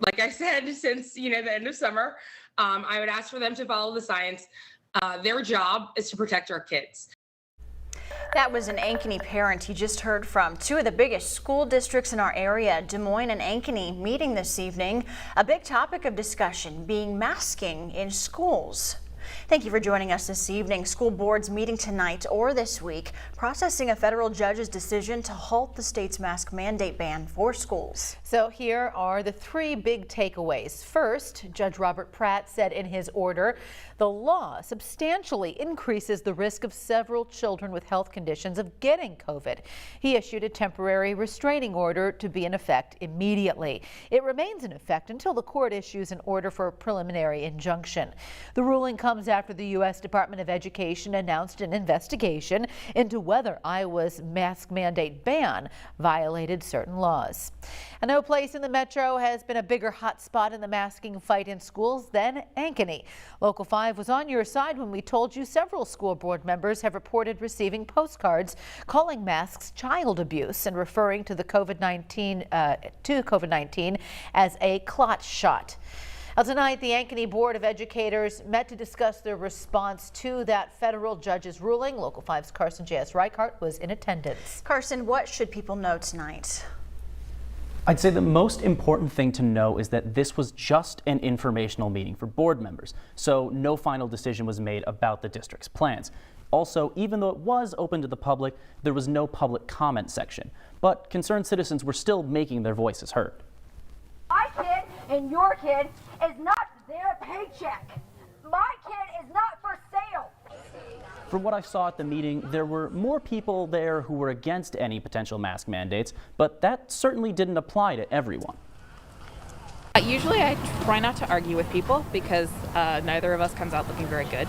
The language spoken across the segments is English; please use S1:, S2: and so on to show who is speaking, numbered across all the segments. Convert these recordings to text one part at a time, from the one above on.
S1: like I said, since the end of summer, I would ask for them to follow the science. Their job is to protect our kids.
S2: That was an Ankeny parent you just heard from. Two of the biggest school districts in our area, Des Moines and Ankeny, meeting this evening. A big topic of discussion being masking in schools. Thank you for joining us this evening. School boards meeting tonight or this week, processing a federal judge's decision to halt the state's mask mandate ban for schools.
S3: So here are the three big takeaways. First, Judge Robert Pratt said in his order, the law substantially increases the risk of several children with health conditions of getting COVID. He issued a temporary restraining order to be in effect immediately. It remains in effect until the court issues an order for a preliminary injunction. The ruling comes after the U.S. Department of Education announced an investigation into whether Iowa's mask mandate ban violated certain laws. And no place in the metro has been a bigger hot spot in the masking fight in schools than Ankeny. Local 5 was on your side when we told you several school board members have reported receiving postcards calling masks child abuse and referring to the COVID-19 as a clot shot. Now, tonight, the Ankeny Board of Educators met to discuss their response to that federal judge's ruling. Local 5's Carson J.S. Reichart was in attendance.
S2: Carson, what should people know tonight?
S4: I'd say the most important thing to know is that this was just an informational meeting for board members, so no final decision was made about the district's plans. Also, even though it was open to the public, there was no public comment section, but concerned citizens were still making their voices heard.
S5: My kid and your kid is not their paycheck. My kid is not for sale.
S4: From what I saw at the meeting, there were more people there who were against any potential mask mandates, but that certainly didn't apply to everyone.
S6: Usually I try not to argue with people because neither of us comes out looking very good.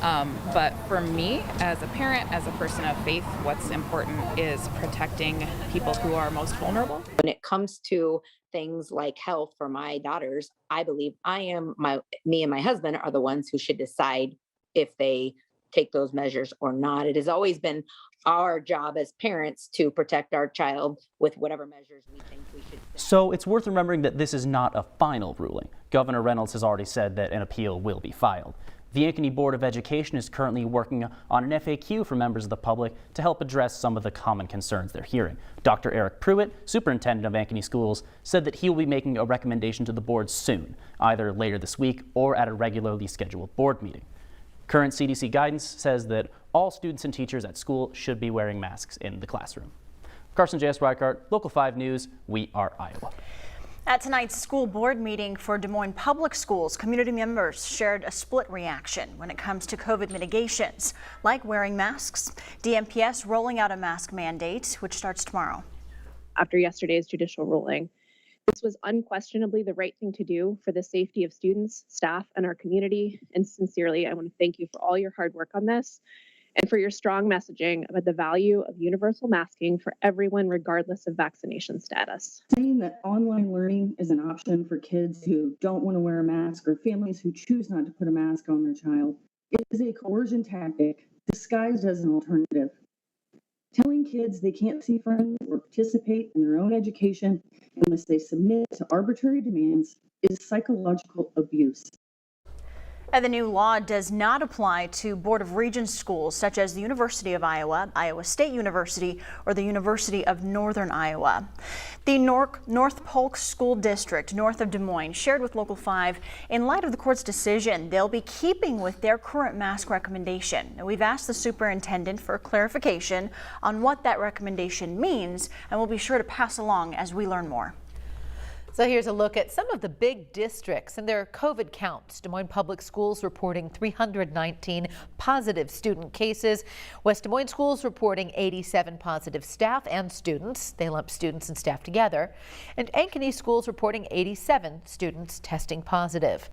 S6: But for me, as a parent, as a person of faith, what's important is protecting people who are most vulnerable.
S7: When it comes to things like health for my daughters, I believe me and my husband are the ones who should decide if they take those measures or not. It has always been our job as parents to protect our child with whatever measures we think we should take.
S4: So it's worth remembering that this is not a final ruling. Governor Reynolds has already said that an appeal will be filed. The Ankeny Board of Education is currently working on an FAQ for members of the public to help address some of the common concerns they're hearing. Dr. Eric Pruitt, superintendent of Ankeny Schools, said that he will be making a recommendation to the board soon, either later this week or at a regularly scheduled board meeting. Current CDC guidance says that all students and teachers at school should be wearing masks in the classroom. Carson J.S. Reichart, Local 5 News, we are Iowa.
S2: At tonight's school board meeting for Des Moines Public Schools, community members shared a split reaction when it comes to COVID mitigations, like wearing masks. DMPS rolling out a mask mandate, which starts tomorrow.
S8: After yesterday's judicial ruling, this was unquestionably the right thing to do for the safety of students, staff, and our community. And sincerely, I want to thank you for all your hard work on this and for your strong messaging about the value of universal masking for everyone, regardless of vaccination status.
S9: Saying that online learning is an option for kids who don't want to wear a mask or families who choose not to put a mask on their child is a coercion tactic disguised as an alternative. Telling kids they can't see friends or participate in their own education unless they submit to arbitrary demands is psychological abuse.
S2: And the new law does not apply to Board of Regents schools such as the University of Iowa, Iowa State University, or the University of Northern Iowa. The North Polk School District, north of Des Moines, shared with Local 5, in light of the court's decision, they'll be keeping with their current mask recommendation. Now, we've asked the superintendent for clarification on what that recommendation means, and we'll be sure to pass along as we learn more.
S3: So here's a look at some of the big districts and their COVID counts. Des Moines Public Schools reporting 319 positive student cases. West Des Moines Schools reporting 87 positive staff and students. They lump students and staff together. And Ankeny Schools reporting 87 students testing positive.